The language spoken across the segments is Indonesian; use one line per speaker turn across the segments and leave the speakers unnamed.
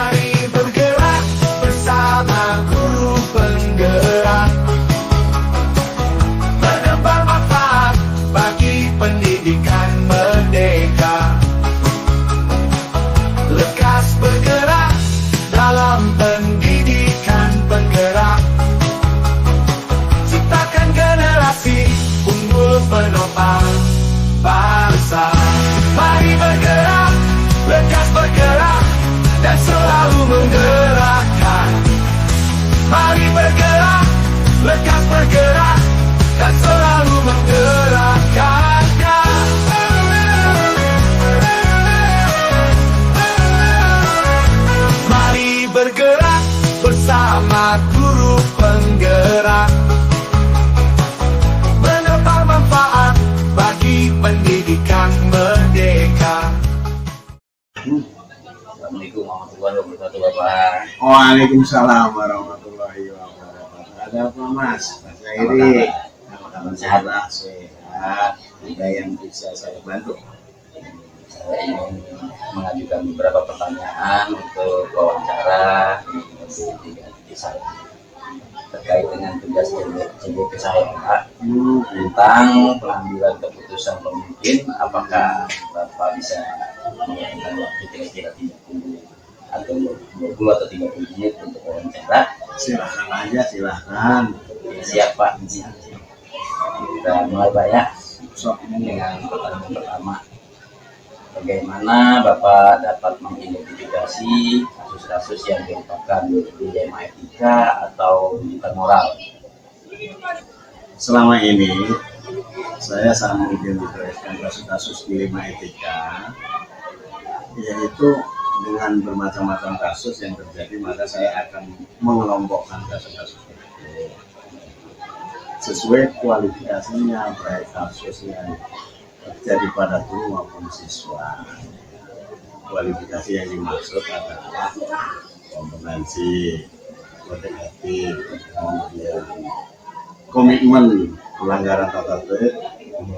Mari bergerak bersama guru penggerak, menebar manfaat bagi pendidikan merdeka. Lekas bergerak dalam pendidikan penggerak, ciptakan generasi unggul penopang bangsa. Mari bergerak, lekas bergerak, dan selalu menggerakkan. Mari bergerak, lekas bergerak, dan selalu menggerakkan. Mari bergerak bersama guru penggerak, menebar manfaat bagi pendidikan merdeka.
Assalamualaikum warahmatullahi wabarakatuh, Bapak.
Waalaikumsalam warahmatullahi wabarakatuh. Ada apa, Mas? Mas Khairi.
Sehat.
Sehat. Ada yang bisa saya bantu?
Saya ingin mengajukan beberapa pertanyaan untuk wawancara di saya terkait dengan tugas CGP saya, Pak, tentang pengambilan keputusan pemimpin. Apakah Bapak bisa mengurangi waktu kira-kira 30 atau 20 atau 30 menit untuk wawancara?
Silahkan aja, silahkan.
Siap, Pak. Kita mulai, Pak, ya.
Sok
Dengan pertanyaan pertama, bagaimana Bapak dapat mengidentifikasi kasus-kasus yang merupakan dilema etika atau bukan moral?
selama ini saya sangat mengidentifikasikan kasus-kasus dilema etika, yaitu dengan bermacam-macam kasus yang terjadi, maka saya akan mengelompokkan kasus-kasus itu sesuai kualifikasinya, baik kasus yang terjadi pada guru maupun siswa. Kualifikasi yang dimaksud adalah kompetensi, kode etik, kemudian komitmen pelanggaran tata tertib,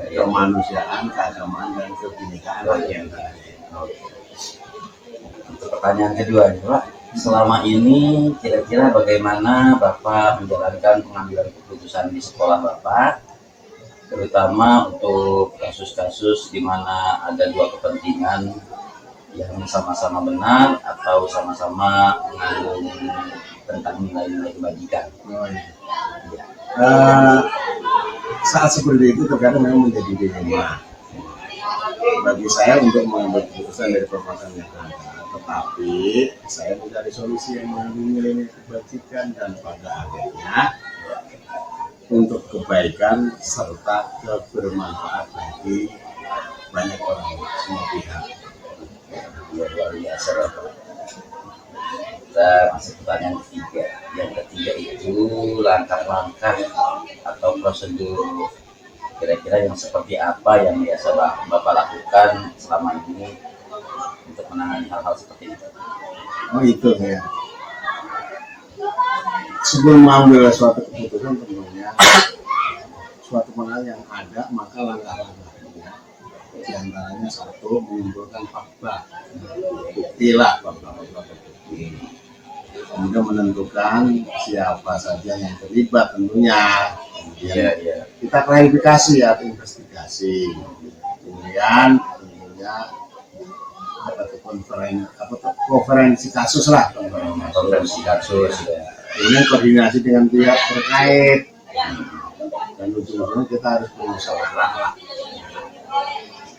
kemanusiaan, keagamaan, dan kebinekaan bagian
Untuk pertanyaan kedua, Pak, selama ini kira-kira bagaimana Bapak menjalankan pengambilan keputusan di sekolah Bapak, terutama untuk kasus-kasus di mana ada dua kepentingan yang sama-sama benar atau sama-sama mengandung tentang nilai-nilai kebajikan?
Saat seperti itu terkadang memang menjadi dilema bagi saya untuk mengambil keputusan dari permasalahan yang ada, tetapi saya mencari solusi yang mengandung nilai kebajikan dan pada akhirnya untuk kebaikan serta kebermanfaat bagi banyak orang, semua pihak.
Ya, luar biasa, Bapak. Kita masuk pertanyaan ketiga. Yang ketiga itu langkah-langkah atau prosedur kira-kira yang seperti apa yang biasa Bapak lakukan selama ini untuk menangani hal-hal seperti itu?
Oh, itu ya. Sebelum mengambil suatu keputusan, tentunya suatu penilaian yang ada, maka langkah-langkahnya di antaranya satu, mengumpulkan fakta, buktilah fakta-fakta bukti. Kemudian menentukan siapa saja yang terlibat tentunya. Kemudian kita klarifikasi atau investigasi. Kemudian tentunya konferensi kasus lah.
Konferensi kasus.
Kemudian koordinasi dengan pihak terkait. Dan ujung-ujungnya kita harus bermusyawarah lah,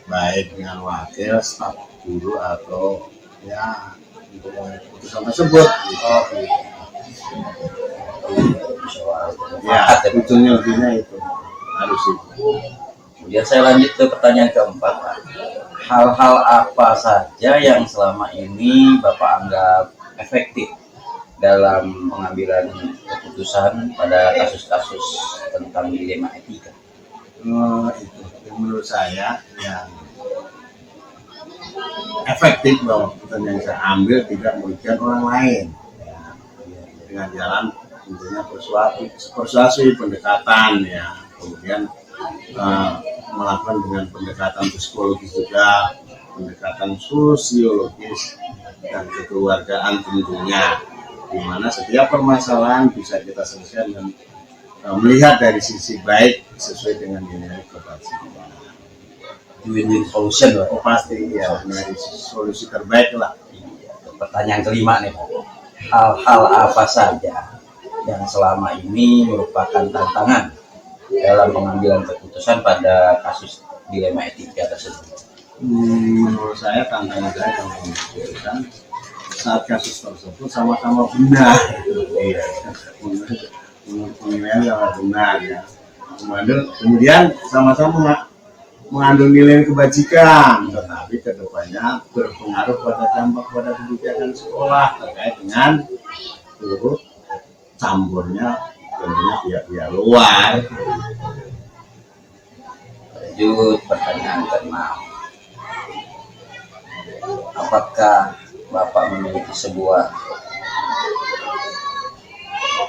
baik dengan wakil, staf guru atau ya untuk keputusan tersebut. Ya, ujungnya itu harus itu.
Kemudian saya lanjut ke pertanyaan keempat, Pak. Hal-hal apa saja yang selama ini Bapak anggap efektif dalam pengambilan keputusan pada kasus-kasus tentang dilema etika?
Itu yang menurut saya yang efektif bahwa keputusan yang saya ambil tidak merugikan orang lain, ya, dengan jalan tentunya persuasi, pendekatan, ya, kemudian melakukan dengan pendekatan psikologis juga, pendekatan sosiologis, dan kekeluargaan tentunya, di mana setiap permasalahan bisa kita selesaikan dan melihat dari sisi baik sesuai dengan nilai kebajikan.
Win-win solution Pak.
Oh pasti ya, dari solusi terbaik lah.
Pertanyaan kelima nih Pak. Hal-hal apa saja yang selama ini merupakan tantangan dalam pengambilan keputusan pada kasus dilema etika tersebut?
Menurut saya tantangan saya dalam keputusan saat kasus tersebut sama-sama benar. Iya. Menurut penilaian sama benar ya. Kemudian sama-sama mengandung nilai kebajikan, tetapi kedepannya berpengaruh pada dampak pada kebijakan sekolah terkait dengan turut campurnya tentunya pihak-pihak luar.
Lanjut pertanyaan ke-6. Apakah Bapak memiliki sebuah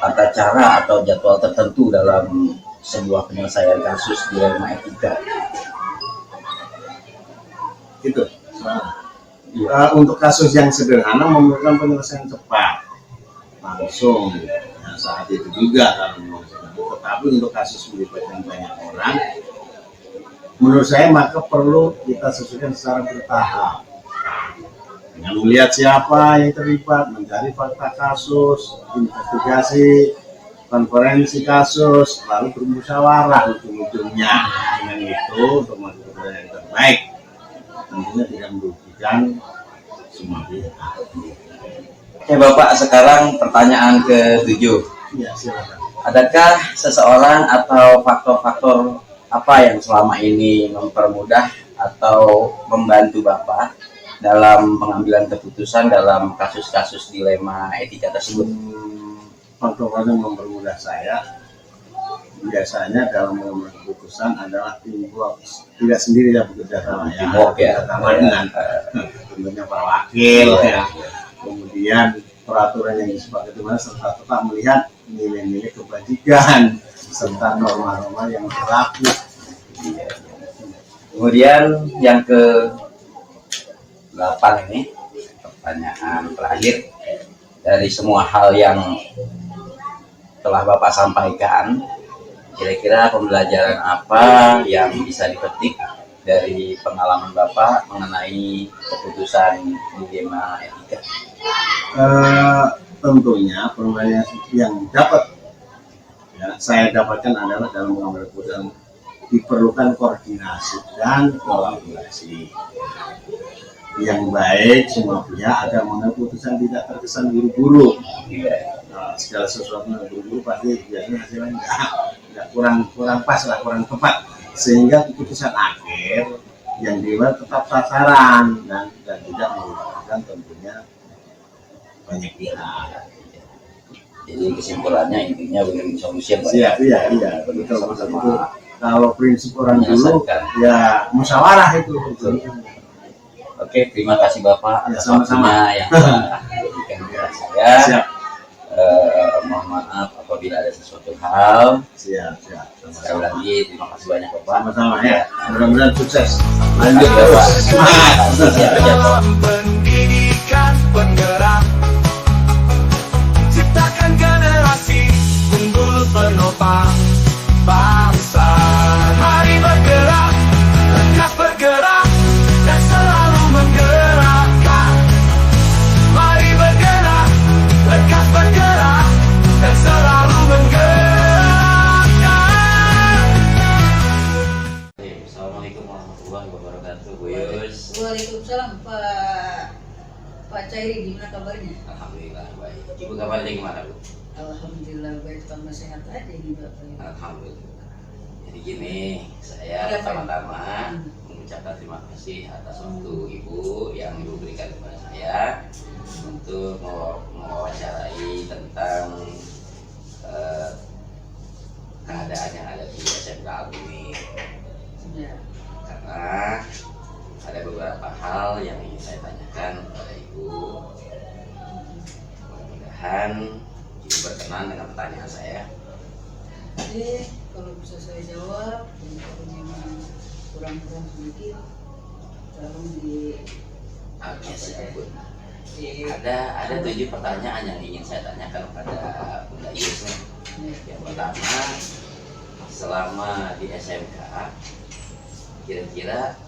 tata cara atau jadwal tertentu dalam sebuah penyelesaian kasus dilema etika?
Gitu. Untuk kasus yang sederhana memerlukan penyelesaian cepat, langsung ya, saat itu juga kalau menyelesaikan. Tetapi untuk kasus melibatkan banyak orang, menurut saya maka perlu kita sesuaikan secara bertahap dengan melihat siapa yang terlibat, mencari fakta kasus, investigasi, konferensi kasus, lalu bermusyawarah ujung-ujungnya. Dengan itu untuk melakukan yang terbaik, tentunya tidak merugikan semua pihak.
Oke Bapak, sekarang pertanyaan ke-7.
Ya, silakan.
Adakah seseorang atau faktor-faktor apa yang selama ini mempermudah atau membantu Bapak dalam pengambilan keputusan dalam kasus-kasus dilema etika tersebut?
Faktor-faktor yang mempermudah saya biasanya dalam mengambil keputusan adalah teamwork. Tidak sendiri ya bekerja sama ya.
Teamwork ya.
Sama dengan tentunya para wakil ya. Kemudian peraturan yang disepakati mana serta tetap melihat nilai-nilai kebajikan serta norma-norma yang berlaku.
Kemudian yang ke-8 ini pertanyaan terakhir, dari semua hal yang telah Bapak sampaikan, kira-kira pembelajaran apa yang bisa dipetik dari pengalaman Bapak mengenai keputusan dilema etika?
Tentunya pembelajaran yang dapat saya dapatkan adalah dalam mengambil keputusan diperlukan koordinasi dan kolaborasi yang baik semua pihak agar mengambil keputusan tidak terkesan buru-buru. Segala sesuatu yang buru-buru pasti biasanya hasilnya nggak kurang pas lah, kurang tepat, sehingga keputusan akhir yang dibuat tetap sasaran dan tidak merugikan tentunya banyak pihak.
Jadi kesimpulannya intinya win-win solution Pak.
Iya betul. Kalau prinsip orang dulu ya musyawarah itu.
Oke, terima kasih Bapak
ya, sama-sama
yang telah berikan kepada saya.
Siap.
Mohon maaf apabila ada sesuatu hal.
Siap.
Sekali lagi terima kasih banyak Bapak.
Sama-sama ya. Mudah-mudahan sukses.
Lanjut Bapak.
Dalam pendidikan penggerak, ciptakan generasi unggul penopang bangsa. Mari bergerak, lekas bergerak, dan selalu menggerakkan. Mari bergerak, lekas bergerak, dan selalu menggerakkan.
Assalamualaikum warahmatullahi wabarakatuh, Bu Yus.
Waalaikumsalam Pak Cairi, gimana kabarnya?
Alhamdulillah baik. Ibu kabarnya gimana Bu?
Alhamdulillah baik, tambah sehat aja ini Bapak.
Alhamdulillah. Jadi gini, saya pertama-tama mengucapkan terima kasih atas waktu Ibu yang Ibu berikan kepada saya untuk mewawancarai tentang keadaan yang ada di SMK Al-Umi.
Ya.
Karena ada beberapa hal yang ingin saya tanyakan kepada Ibu. Mudah-mudahan Ibu berkenan dengan pertanyaan saya.
Jadi kalau bisa saya jawab, dan kalau memang kurang sedikit, tolong di
Oke, siap Bu. Ada 7 pertanyaan yang ingin saya tanyakan kepada Bunda Ius nih. Yang pertama, selama di SMK, kira-kira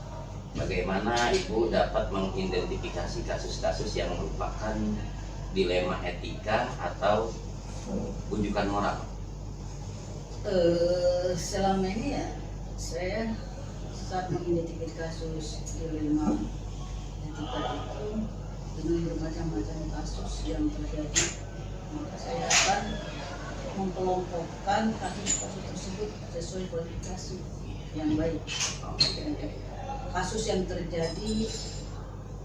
bagaimana Ibu dapat mengidentifikasi kasus-kasus yang merupakan dilema etika atau bujukan moral?
Selama ini ya saya saat mengidentifikasi kasus dilema etika itu dengan bermacam-macam kasus yang terjadi, maka saya akan mengelompokkan kasus-kasus tersebut sesuai kualifikasi yang baik. Kasus yang terjadi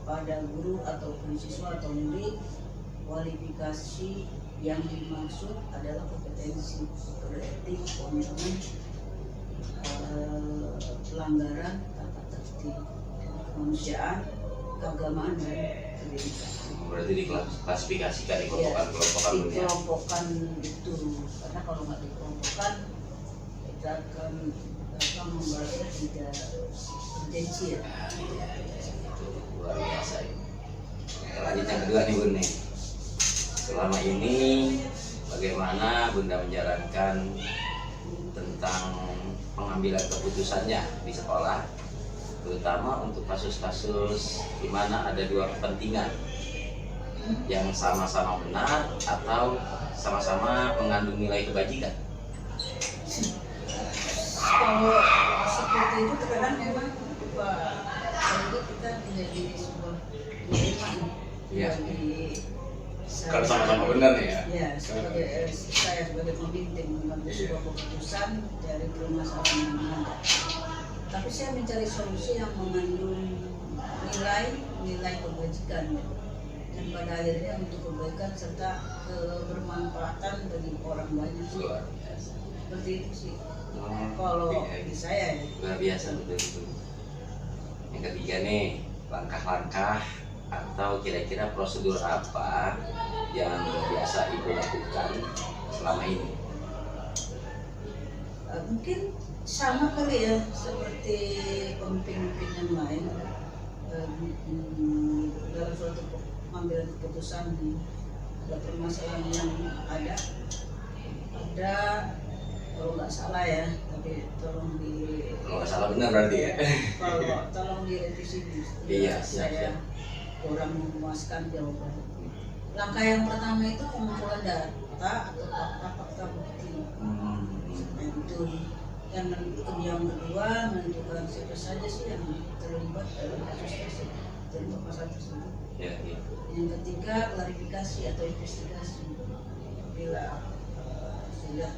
pada guru ataupun siswa atau murid, kualifikasi yang dimaksud adalah kompetensi, etik, komitmen, pelanggaran tata tertib kemanusiaan, keagamaan dan pendidikan.
Berarti diklasifikasikan di kelompok-kelompok
Di kelompokan itu, karena kalau nggak dikelompokkan kita akan membahasnya tidak urgensi ya.
Itu luar biasa ya. Kita lanjut yang kedua nih Bun nih. Selama ini bagaimana Bunda menjalankan tentang pengambilan keputusannya di sekolah, terutama untuk kasus-kasus di mana ada 2 kepentingan yang sama-sama benar atau sama-sama mengandung nilai kebajikan?
Kalau seperti itu terkadang memang kalau kita menjadi sebuah dilema
Iya.
Kalau
sama-sama benar ya.
Ya, sebagai saya sebagai pemimpin mengambil sebuah keputusan dari permasalahan yang ada. Tapi saya mencari solusi yang mengandung nilai kebajikan ya. Dan pada akhirnya untuk kebaikan serta kebermanfaatan bagi orang banyak.
Luar biasa.
Seperti itu sih. Kalau di saya ya.
Luar biasa betul-betul. Yang ketiga nih, langkah-langkah atau kira-kira prosedur apa yang biasa Ibu lakukan selama ini?
Mungkin sama kali ya seperti pemimpin-pemimpin yang lain, dalam suatu pengambilan keputusan ada permasalahan yang ada kalau nggak salah ya, tapi tolong
Kalau nggak salah benar berarti ya.
kalau tolong direvisi.
Iya,
saya
siap.
kurang memuaskan jawaban. Langkah yang pertama itu pengumpulan data atau fakta-fakta bukti. Itu. Dan yang kedua menentukan siapa saja sih yang terlibat dalam kasus tersebut, dalam masalah tersebut.
Ya, ya.
Yang ketiga klarifikasi atau investigasi. Bila sudah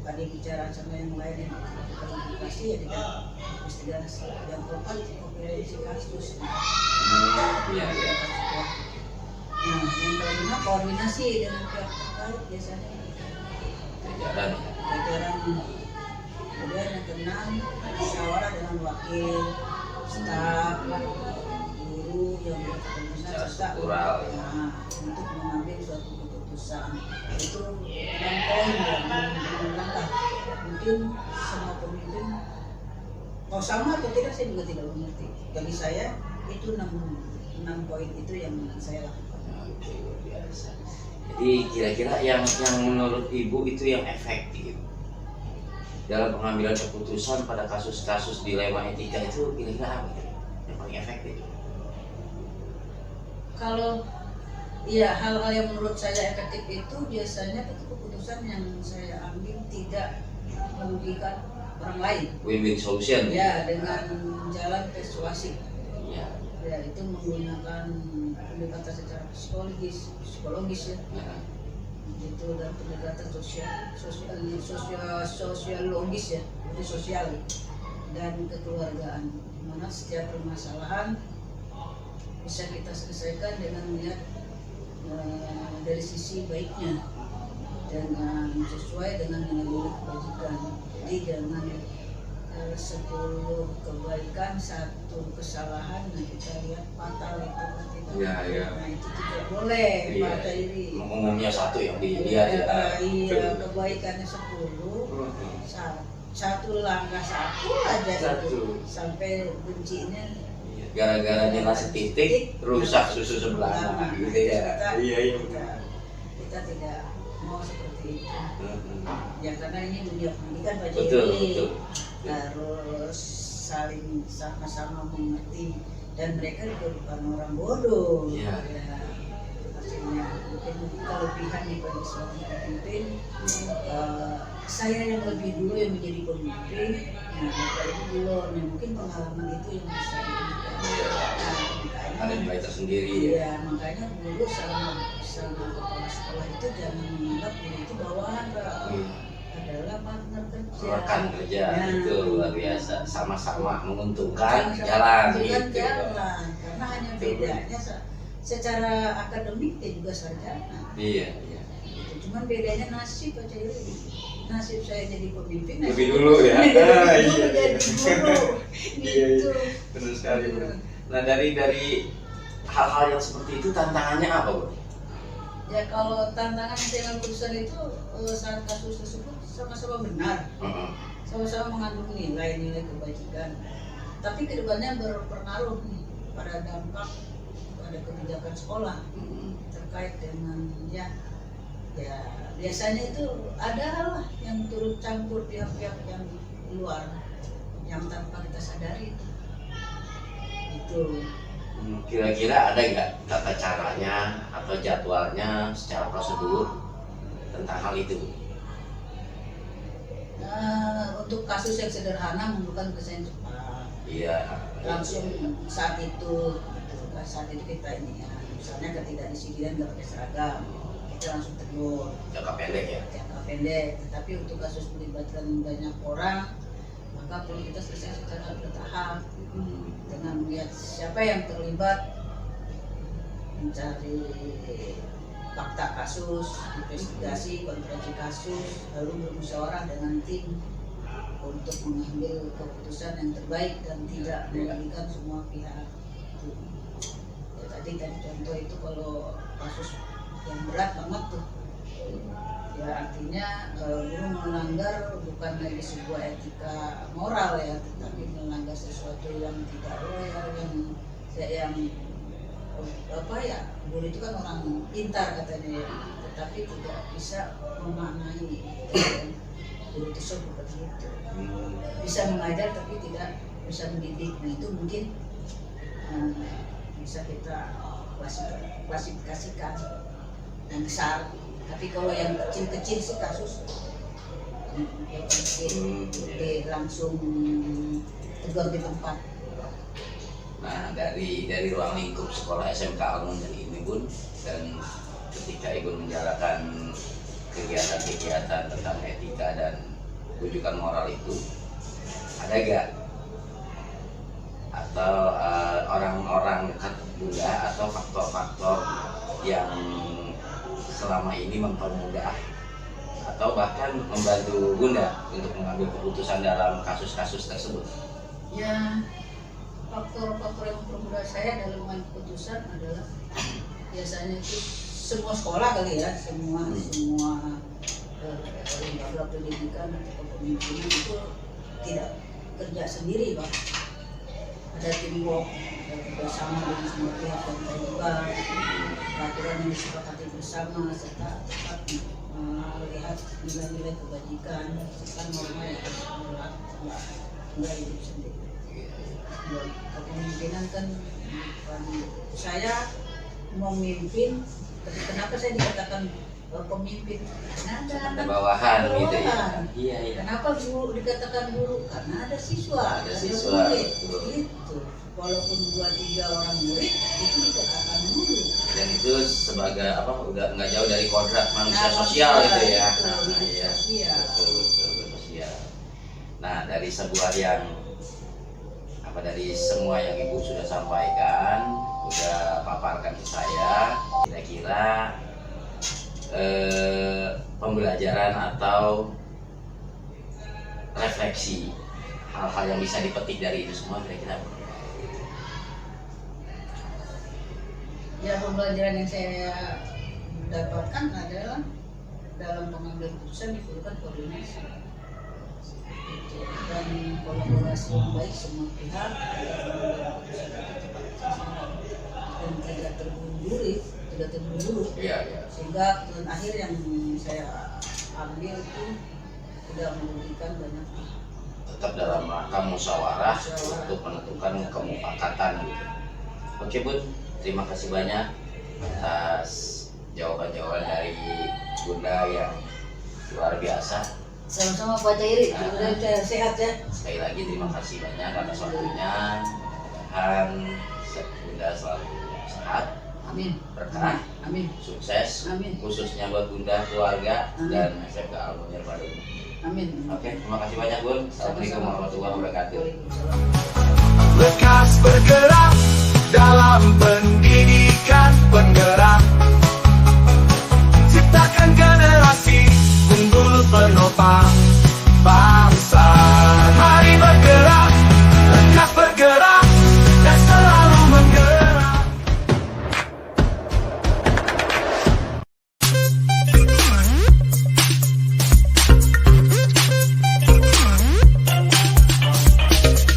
tadi bicara sama yang lain yang klarifikasi ya kita investigasi. Yang keempat kompetensi kasus.
Iya, iya.
Nah, yang kelima koordinasi dengan pihak terkait biasanya
Jajaran.
Kemudian yang keenam musyawarah dengan wakil, staf, guru yang berkepentingan
Secara
serta
struktural.
untuk mengambil suatu keputusan. Itu 6 poin yang langkah. Mungkin semua pemimpin mau sama atau tidak saya juga tidak mengerti. Bagi saya itu 6 poin itu yang saya lakukan.
Oke, luar biasa. Jadi kira-kira yang menurut Ibu itu yang efektif dalam pengambilan keputusan pada kasus-kasus dilema etika itu kira-kira apa yang paling efektif?
Kalau ya hal-hal yang menurut saya efektif itu biasanya keputusan yang saya ambil tidak merugikan orang lain.
Win-win solution.
Ya, dengan jalan persuasif.
Ya.
Ya, itu menggunakan pendekatan secara psikologis ya.
Nah,
Itu dan pendekatan sosiologis ya, itu sosial dan kekeluargaan. Dimana setiap permasalahan bisa kita selesaikan dengan melihat dari sisi baiknya dengan sesuai dengan nilai kebajikan. Jadi jangan 10 kebaikan 1 kesalahan, nah kita lihat fatal itu kan tidak.
Iya.
Nah itu tidak boleh pada
iya.
diri.
Umumnya satu yang dilihat ya.
Iya, kebaikannya 10, satu langkah satu aja
Satu.
itu sampai bencinya
gara-gara nilai setitik rusak susu sebelahnya gitu ya. Iya
Kita tidak mau seperti itu. Ya karena ini dunia pendidikan Pak
Betul.
Harus saling sama-sama mengerti, dan mereka juga bukan orang bodoh.
Iya.
Ya, artinya mungkin kelebihan bagi seorang pemimpin. Saya yang lebih dulu yang menjadi pemimpin, nah Bapak Ibu belum, ya mungkin pengalaman itu yang bisa diberikan.
Ada nilai tersendiri ya.
Iya, makanya dulu sama kepala sekolah itu jangan menganggap guru itu bawahan, Pak. Adalah partner kerja.
Rekan kerja
Ya.
itu luar biasa, sama-sama menguntungkan jalan
Menguntungkan
gitu.
jalan, karena hanya bedanya secara akademik dia juga sarjana.
Iya.
Gitu. Cuman bedanya nasib aja itu. Nasib saya jadi pemimpin.
Lebih dulu ya.
Iya. Jadi guru.
Iya.
Gitu.
Benar sekali. Nah dari hal-hal yang seperti itu tantangannya apa, Bu?
Ya kalau tantangan dengan perusahaan itu saat kasus tersebut sama-sama benar, sama-sama mengandung nilai-nilai kebajikan. Tapi kedepannya berpengaruh nih pada dampak pada kebijakan sekolah terkait dengan ya biasanya itu ada hal lah yang turut campur pihak-pihak yang luar yang tanpa kita sadari itu.
Kira-kira ada nggak tata caranya atau jadwalnya secara prosedur tentang hal itu?
Untuk kasus yang sederhana memerlukan kesan cepat.
Iya.
Langsung saat itu kita ini ya, misalnya ketidakdisiplinan nggak pakai seragam, kita langsung tegur.
Jangka pendek ya.
Jangka pendek. Tetapi untuk kasus melibatkan banyak orang, maka perlu kita selesai secara bertahap dengan melihat siapa yang terlibat, mencari fakta kasus, investigasi, konferensi kasus, lalu bermusyawarah dengan tim untuk mengambil keputusan yang terbaik dan tidak merugikan semua pihak. Ya, tadi contoh itu kalau kasus yang berat banget tuh, ya artinya guru melanggar bukan lagi sebuah etika moral ya, tetapi melanggar sesuatu yang tidak loyal, yang apa ya, guru itu kan orang pintar katanya ya, tetapi tidak bisa memaknai guru itu seperti itu, bisa mengajar tapi tidak bisa mendidik. Nah itu mungkin bisa kita klasifikasikan yang besar. Tapi kalau yang kecil-kecil sih kasus langsung tegur di tempat.
Nah dari ruang lingkup sekolah SMK Al-Munzir ini Bun, dan ketika Ibu menjalankan kegiatan-kegiatan tentang etika dan rujukan moral itu, ada gak atau orang-orang dekat Bunda atau faktor-faktor yang selama ini mempermudah atau bahkan membantu Bunda untuk mengambil keputusan dalam kasus-kasus tersebut?
Ya, faktor-faktor yang mempermudah saya dalam mengambil keputusan adalah biasanya itu semua sekolah kali ya, semua lembaga pendidikan atau kepemimpinan itu tidak kerja sendiri, Pak. Ada teamwork, ada bersama dengan semua pihak yang terlibat, peraturan yang disepakati bersama, serta tetap melihat nilai-nilai kebajikan serta norma yang harus mulai hidup sendiri. Kepemimpinan kan bukan saya memimpin, tapi kenapa saya dikatakan pemimpin? Karena ada
bawahan gitu ya. Iya.
Kenapa guru dikatakan guru? Karena ada siswa,
Ada siswa,
murid.
betul.
Gitu. Walaupun 2-3 orang murid itu dikatakan guru.
Dan itu sebagai apa, udah nggak jauh dari kodrat manusia sosial gitu ya. Iya.
Sosial.
Betul, sosial. Nah dari sebuah yang dari semua yang Ibu sudah sampaikan, sudah paparkan ke saya, kira-kira pembelajaran atau refleksi hal-hal yang bisa dipetik dari itu semua kira-kira apa?
Ya, pembelajaran yang saya dapatkan adalah dalam pengambilan keputusan diperlukan koordinasi. dan kolaborasi yang baik semua pihak dan tidak terburu-buru
Iya, iya.
sehingga tujuan akhir yang saya ambil itu tidak merugikan banyak pihak.
Tetap dalam rangka musyawarah untuk menentukan kemufakatan gitu. Oke Bun, terima kasih banyak atas jawaban-jawaban dari Bunda yang luar biasa.
Sama-sama Pak Cairi, mudah-mudahan sehat ya.
Sekali lagi terima kasih banyak atas waktunya. Mudah-mudahan Bunda selalu sehat,
Amin.
berkah,
Amin.
sukses,
Amin.
khususnya buat Bunda, keluarga,
Amin.
dan SMK Al Munir Bandung.
Amin.
Oke, terima kasih banyak Bun. Assalamualaikum warahmatullahi wabarakatuh.
Waalaikumsalam.
Lekas bergerak dalam pendidikan penggerak, ciptakan generasi unggul penopang.